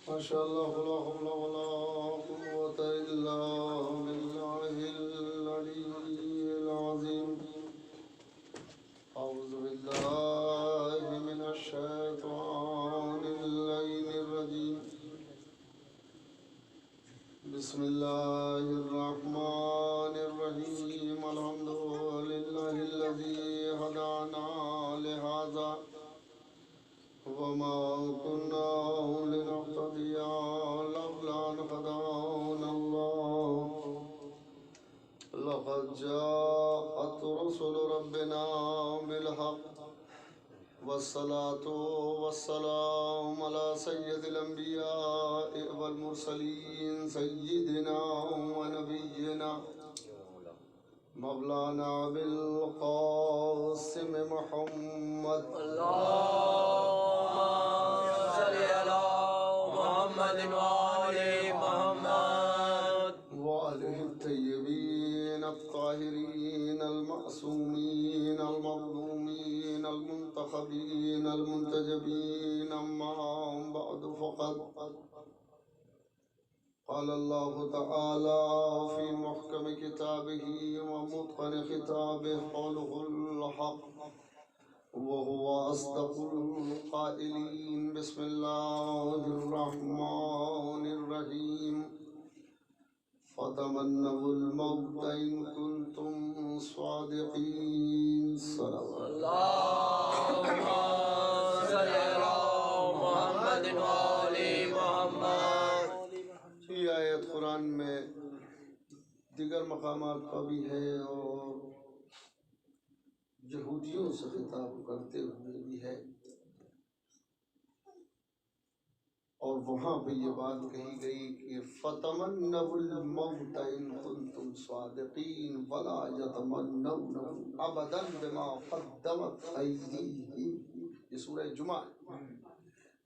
ما شاء الله لا حول ولا قوة إلا بالله العلي العظيم. أعوذ بالله من الشيطان اللعين الرجيم. بسم الله الرحمن الرحيم. الحمد لله الذي هدانا لهذا وما كنا لنهتدي لولا أن هدانا الله. لقد جاءت رسل ربنا بالحق والصلاة والسلام على سيد الأنبياء والمرسلين سيدنا ونبينا مولانا بالقاسم محمد. اللهم صل على محمد وآل محمد وآله الطيبين الطاهرين المعصومين المظلومين المنتخبين المنتجبين. أما بعد فقد قال الله تعالى في محكم كتابه ومتقن خطابه قوله الحق وهو أصدق القائلين. بسم الله الرحمن الرحيم. فتمنوا الموت إن كنتم صادقين. صلوات اللهم صل على محمد وآل محمد. یہ آیت قرآن میں دیگر مقامات کا بھی ہے اور یہودیوں سے خطاب کرتے ہوئے بھی ہے، اور وہاں پہ یہ بات کہی گئی کہ فَتَمَنَّوُا الْمَوْتَ إِن كُنتُمْ صَادِقِينَ وَلَا يَتَمَنَّوْنَهُ أَبَدًا بِمَا قَدَّمَتْ أَيْدِيهِمْ. یہ سورہ جمعہ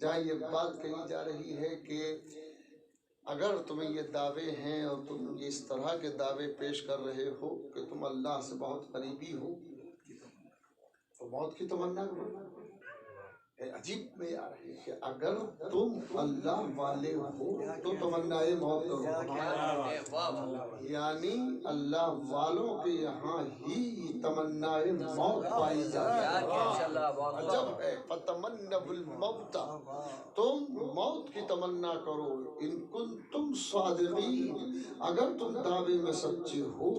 جہاں یہ بات کہی جا رہی ہے کہ اگر تمہیں یہ دعوے ہیں اور تم اس طرح کے دعوے پیش کر رہے ہو کہ تم اللہ سے بہت قریبی ہو تو موت کی تمنا کرو. عجیب میں آ رہی ہے کہ اگر تم اللہ والے ہو تو تمنائے موت کرو، یعنی اللہ والوں کے یہاں ہی تمنائے موت پائی جاتی ہے. عجب ہے. فتمنوا الموت، تم موت کی تمنا کرو. ان کنتم صادقین، اگر تم دعوے میں سچے ہو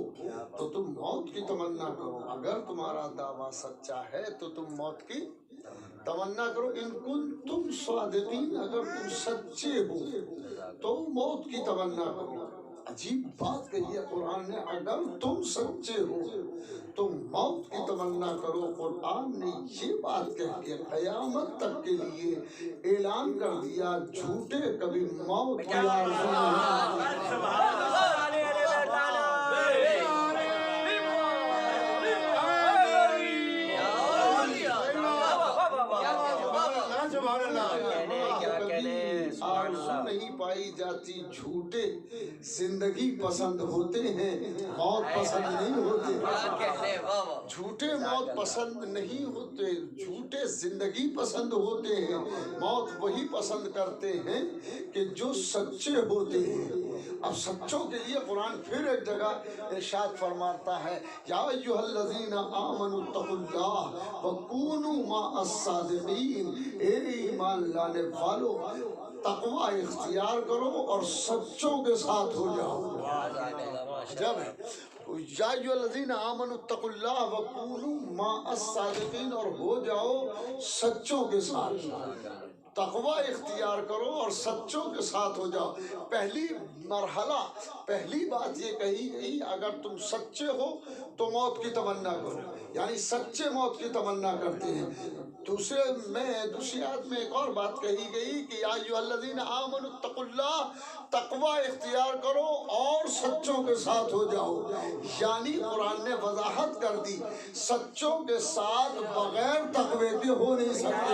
تو تم موت کی تمنا کرو. اگر تمہارا دعویٰ سچا ہے تو تم موت کی تمنا کرو. ان کنتم صادقین، اگر تم سچے ہو تو موت کی تمنا کرو. عجیب بات کہی ہے قرآن نے، اگر تم سچے ہو تو موت کی تمنا کرو. قرآن نے یہ بات کہہ کے قیامت تک کے لیے اعلان کر دیا جھوٹے کبھی موت کی آرزو نہیں. آرزو نہیں پائی جاتی. جھوٹے زندگی پسند ہوتے ہیں، موت پسند نہیں ہوتے. جھوٹے موت پسند نہیں ہوتے، جھوٹے زندگی پسند ہوتے ہیں. موت وہی پسند کرتے ہیں کہ جو سچے ہوتے ہیں. اب سچوں کے لیے قرآن پھر ایک جگہ ارشاد فرماتا ہے یا ایھا الذین آمنوا اتقوا اللہ وکونوا مع الصادقین. اے ایمان لانے والو، تقوی اختیار کرو اور سچوں کے ساتھ ہو جاؤ. جب یا ایھا الذین آمنوا اتقوا اللہ وکونوا مع الصادقین، اور ہو جاؤ سچوں کے ساتھ. تقوی اختیار کرو اور سچوں کے ساتھ ہو جاؤ. پہلی مرحلہ، پہلی بات یہ کہی گئی اگر تم سچے ہو تو موت کی تمنا کرو، یعنی سچے موت کی تمنا کرتے ہیں. دوسری آیت میں ایک اور بات کہی گئی کہ یا ایھا الذین آمنوا اتقوا اللہ، تقوی اختیار کرو اور سچوں کے ساتھ ہو جاؤ. یعنی قرآن نے وضاحت کر دی سچوں کے ساتھ بغیر تقوی کے ہو نہیں سکتے.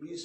20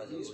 20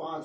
5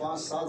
5-7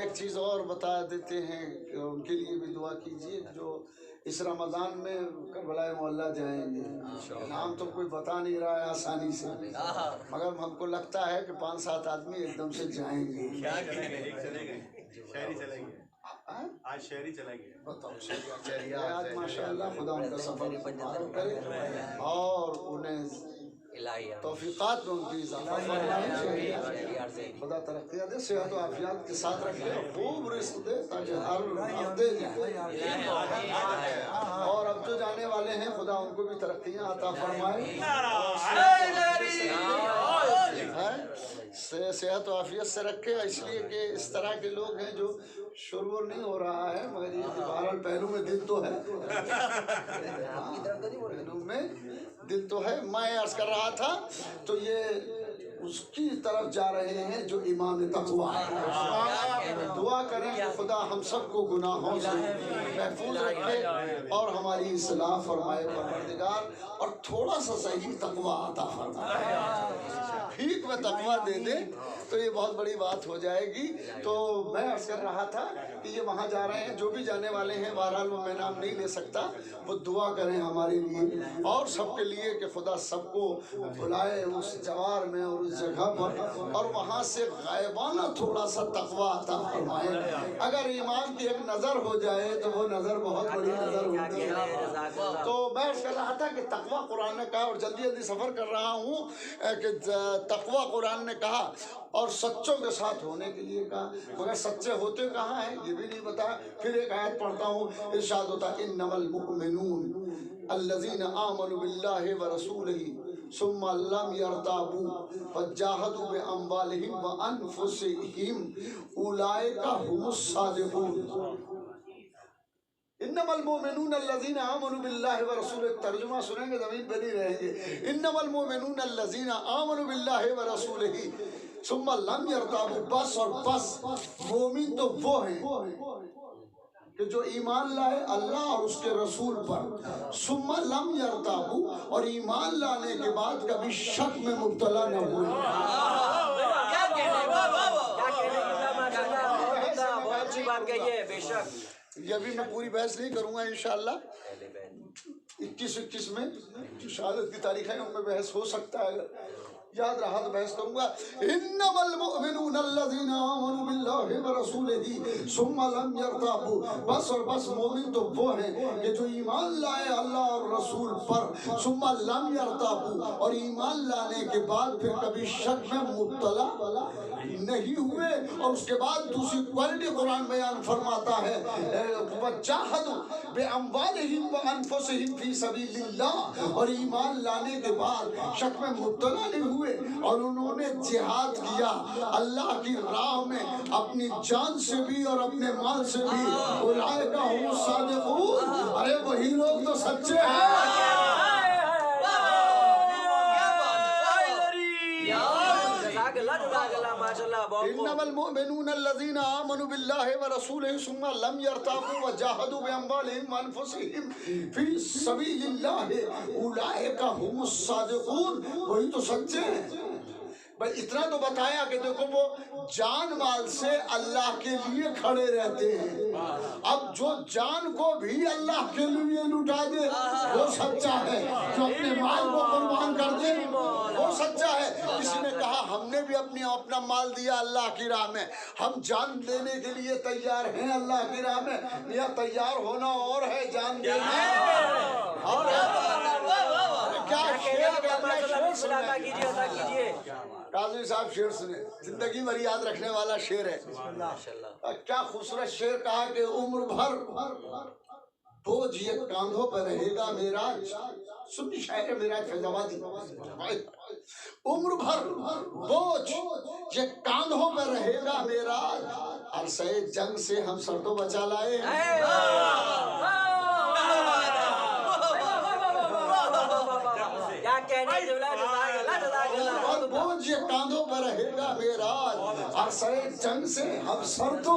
ایک چیز اور بتا دیتے ہیں کہ ان کے لیے بھی دعا کیجیے جو اس رمضان میں کربلا محلہ جائیں گے. نام تو کوئی بتا نہیں رہا ہے آسانی سے، مگر ہم کو لگتا ہے کہ 5-7 آدمی ایک دم سے جائیں گے. آج شہری چلا گیا. بتاؤ شہری آج ماشاء اللہ خدا ان کا سفر مبارک کرے اور انہیں توفیقات میں ان کی اضافہ فرمائے. خدا ترقیاں دے، صحت و عافیت کے ساتھ رکھے، خوب رزق دے تاکہ ہر ہفتے جائیں. اور اب جو جانے والے ہیں خدا ان کو بھی ترقیاں عطا فرمائے، صحت و عافیت سے رکھے. اس لیے کہ اس طرح کے لوگ ہیں جو شور نہیں ہو رہا ہے، مگر یہ کہ بہرحال پہلو میں دل تو ہے، پہلو میں دل تو ہے. میں عرض کر رہا تھا تو یہ اس کی طرف جا رہے ہیں جو امام تقویٰ ہے. دعا کریں کہ خدا ہم سب کو گناہوں سے محفوظ رکھے اور ہماری اصلاح فرمائے پروردگار، اور تھوڑا سا صحیح تقویٰ عطا فرمائے. ٹھیک میں تقویٰ دے دے تو یہ بہت بڑی بات ہو جائے گی. تو میں عرض کر رہا تھا کہ یہ وہاں جا رہے ہیں، جو بھی جانے والے ہیں، بہرحال وہ میں نام نہیں لے سکتا، وہ دعا کریں ہمارے لیے اور سب کے لیے کہ خدا سب کو بلائے اس جوار میں اور اس جگہ پر، اور وہاں سے غائبانہ تھوڑا سا تقویٰ عطا فرمائے. اگر ایمان کی ایک نظر ہو جائے تو وہ نظر بہت بڑی نظر ہوتی ہے. تو میں عرض کر رہا تھا کہ تقویٰ قرآن نے کہا، اور جلدی جلدی سفر کر رہا ہوں، کہ تقویٰ قرآن نے کہا اور سچوں کے ساتھ ہونے کے لیے کہا، مگر سچے ہوتے کہاں ہیں یہ بھی نہیں بتایا. پھر ایک آیت پڑھتا ہوں، ارشاد ہوتا ہے انما المؤمنون الذین آمنوا باللہ ورسولہ ثم لم يرتابوا وجاهدوا باموالهم وانفسهم اولئک هم الصادقون. انما المؤمنون الذین آمنوا باللہ ورسولہ، ترجمہ سنیں گے زمین پہ نہیں رہیں گے. انما المؤمنون الذین آمنوا باللہ ورسولہ ثم لم يرتابوا، بس اور بس مومن تو وہ ہیں کہ جو ایمان لائے اللہ اور اس کے رسول پر، ثم لم یرتابوا، اور ایمان لانے کے بعد کبھی شک میں مبتلا نہ ہوئے. بہت اچھی بات کہی ہے. بے شک یہ ابھی میں پوری بحث نہیں کروں گا انشاءاللہ. 21 میں جو شہادت کی تاریخ ہے ان میں بحث ہو سکتا ہے، یاد رہا تو بحث کروں گا. انما المؤمنون الذین آمنوا باللہ ورسولہ ثم لم یرتابوا، بس اور بس مومن تو وہ ہیں کہ جو ایمان لائے اللہ اور رسول پر، ثم لم یرتابوا، اور ایمان لانے کے بعد پھر کبھی شک میں مبتلا نہیں ہوئے. اور اس کے بعد دوسری کوالٹی قرآن بیان فرماتا ہے وَجَاهَدُوا بِأَمْوَالِهِمْ وَأَنفُسِهِمْ فِي سَبِيلِ اللَّهِ، اور ایمان لانے کے بعد شک میں مبتلا نہیں ہوئے اور انہوں نے جہاد کیا اللہ کی راہ میں اپنی جان سے بھی اور اپنے مال سے بھی. اولئک هم الصادقون، ارے وہی لوگ تو سچے ہیں. انما المؤمنون الذين آمنوا بالله ورسوله ثم لم يرتابوا وجاهدوا باموالهم وانفسهم في سبيل الله اولئك هم الصادقون، وہی تو سچے ہیں. بس اتنا تو بتایا کہ دیکھو وہ جان مال سے اللہ کے لیے کھڑے رہتے ہیں. اب جو جان کو بھی اللہ کے لیے لٹا دے وہ سچا ہے، جو اپنے مال کو قربان کر دے وہ سچا ہے. کسی نے کہا ہم نے بھی اپنا مال دیا اللہ کی راہ میں، ہم جان دینے کے لیے تیار ہیں اللہ کی راہ میں. یا تیار ہونا اور ہے، جان دینا اور کیا. قاضی صاحب شعر سنے، زندگی بھر یاد رکھنے والا شعر ہے. کیا خوبصورت شعر کہا کہ عمر بھر بوجھ یہ کاندھوں پر رہے گا میرا. سنی شاعر میرا فیض آبادی. عمر بھر بوجھ یہ کاندھوں پر رہے گا میرا، عرصہ جنگ سے ہم سر تو بچا لائے. اور بوجھ یہ کاندھوں پر رہے گا میرا، عرصہ جنگ سے ہم سر تو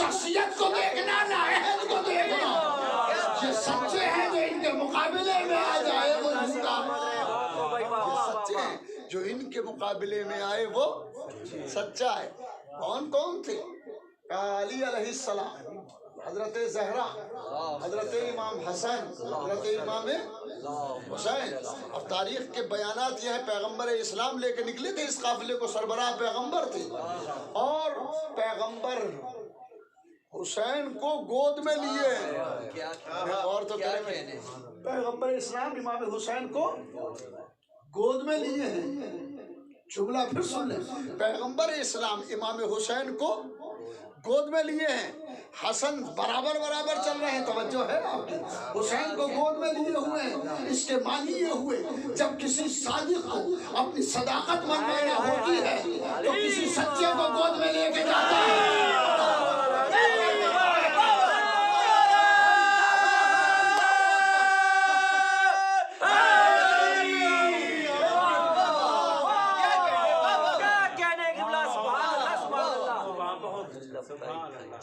شخصیت کو دیکھنا نہ عہد کو دیکھنا. یہ سچے ہیں جو ان کے مقابلے میں آ جائے وہ جھوٹا. یہ سچے ہیں جو ان کے مقابلے میں آئے وہ سچا ہے. کون کون تھے؟ علی علیہ السلام، حضرت زہرا، حضرت امام حسن، حضرت امام حسین. اب تاریخ کے بیانات یہ ہے پیغمبر اسلام لے کے نکلے تھے اس قافلے کو، سربراہ پیغمبر تھے، اور پیغمبر حسین کو گود میں لیے. اور تو کریں پیغمبر اسلام امام حسین کو گود میں لیے ہیں. جملہ پھر سن لیں، پیغمبر اسلام امام حسین کو گود میں لیے ہیں. حسن برابر چل رہے ہیں، توجہ ہے آپ کی. حسین کو گود میں لیے ہوئے ہیں. اس کے معنی یہ ہوئے جب کسی صادق کو اپنی صداقت منوانا ہوتی ہے تو کسی سچے کو گود میں لے کے جاتا ہے.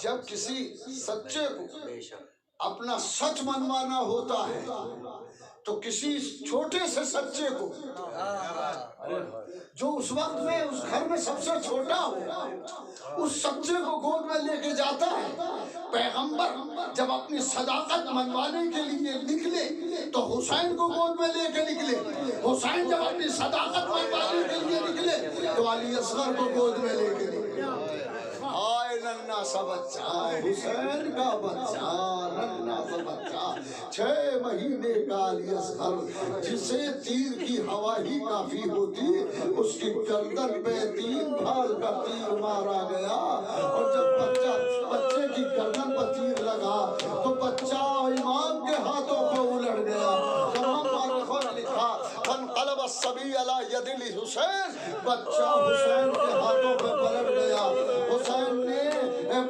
جب کسی سچے کو اپنا سچ منوانا ہوتا ہے تو کسی چھوٹے سے سچے کو جو اس وقت میں اس گھر میں سب سے چھوٹا ہو اس سچے کو گود میں لے کے جاتا ہے. پیغمبر جب اپنی صداقت منوانے کے لیے نکلے تو حسین کو گود میں لے کے نکلے. حسین جب اپنی صداقت منوانے کے لیے نکلے تو علی اصغر کو گود میں لے کے نکلے. آئے ننا سا بچہ حسین کا بچہ، ننا سا بچہ 6 مہینے کا علی اصغر جسے تیر کی ہوا ہی کافی ہوتی، اس کی گردن پہ 3 بھال کا تیر مارا گیا. اور جب بچے کی گردن پر تیر لگا تو بچہ امام کے ہاتھوں پہ الٹ گیا. تمام مورخوں نے لکھا فانقلب الصبی علی ید الحسین، بچہ حسین کے ہاتھوں پہ پلٹ گیا. حسین نے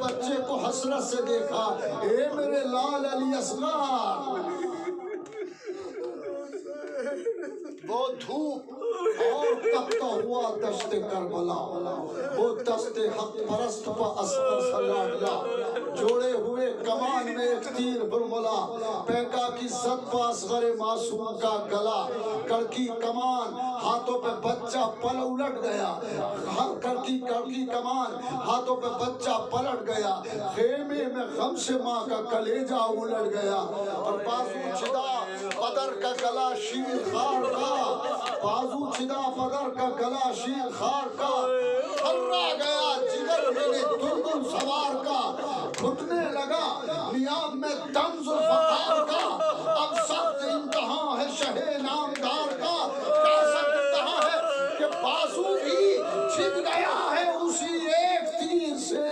بچے کو حسرت سے دیکھا، اے میرے لال علی اصغر. وہ دھوپ اور تپتا ہوا دشت کربلا، وہ دشت حق پرست پا اصغر سلاڈلا، جوڑے ہوئے کمان میں ایک تیر برملا، پیکا کی زد پا اصغر معصوم کا گلا. کڑکی کمان ہاتھوں پہ بچہ پل الٹ گیا، کڑکی کمان ہاتھوں پہ بچہ پلٹ گیا. خیمے میں غم سے ماں کا کلیجہ الٹ گیا. اور بازو چھدا بدر کا گلا شیر خار کا، بازو چھدا بدر کا گلا شیر خار کا، تھرا گیا جگر میرے دلدل سوار کا. گھٹنے لگا نیام میں دم ذوالفقار کا، اب سخت امتحان ہے شہ نامدار کا. کیسا امتحان ہے کہ بازو بھی چھد گیا ہے اسی ایک تیر سے،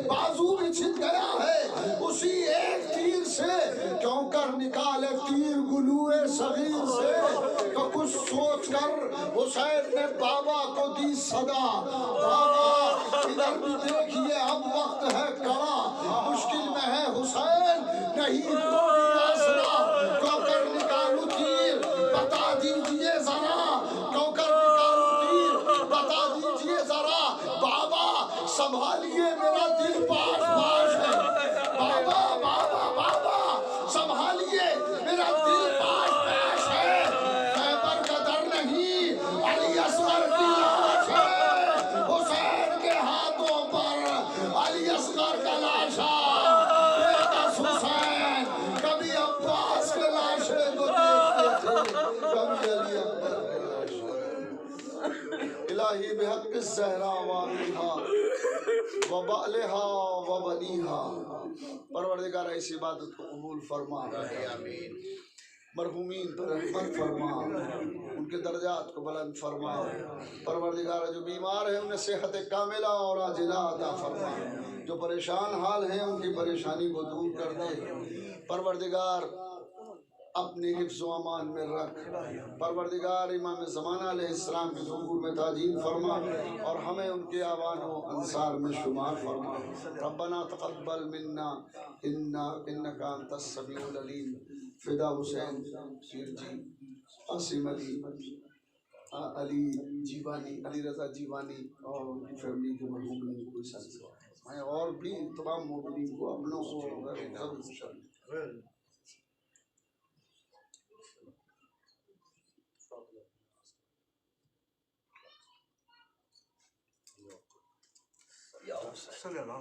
بازو بھی چھد گیا ہے اسی ایک تیر سے. کیوں کر نکالے تیر گلوئے صغیر سے، تو کچھ سوچ کر حسین نے بابا کو دی صدا. بابا ادھر بھی دیکھیے اب وقت ہے کڑا، مشکل میں ہے حسین نہیں کوئی آسرا. کیوں کر نکالوں تیر بتا دیجئے ذرا، کیوں کر نکالوں تیر بتا دیجئے ذرا. بابا سنبھالیے میرا دل پاش پاش ہے، بابا بابا بابا سنبھالیے میرا دل پاش پاش ہے. خیبر کا در نہیں علی اصغر کی لاش ہے، حسین کے ہاتھوں پر علی اصغر کا لاشا. حسین کبھی عباس کے لاشے کو دیکھتے تھے، کبھی علی اکبر کے لاشے. الہی بحق الزہرا وابیہا وبعلہا وبنیہا. پروردگار ایسی عبادت کو قبول فرما، مرحومین پر رحمت فرما، ان کے درجات کو بلند فرما. پروردگار جو بیمار ہیں انہیں صحت کاملہ اور عاجلہ عطا فرما، جو پریشان حال ہیں ان کی پریشانی کو دور کر دے. پروردگار اپنے حفظ و امان میں رکھ. پروردگار امام زمانہ علیہ السلام کے ظہور میں تعجیل فرما اور ہمیں ان کے اعوان و انصار میں شمار فرما. ربنا تقبل منا انک انت السمیع العلیم. فدا حسین پیر جی، قاسم علی جیوانی، علی رضا جیوانی اور ان کی فیملی کے مرحومین کو میں اور بھی تمام مومنین کو اپنوں کو صلی اللہ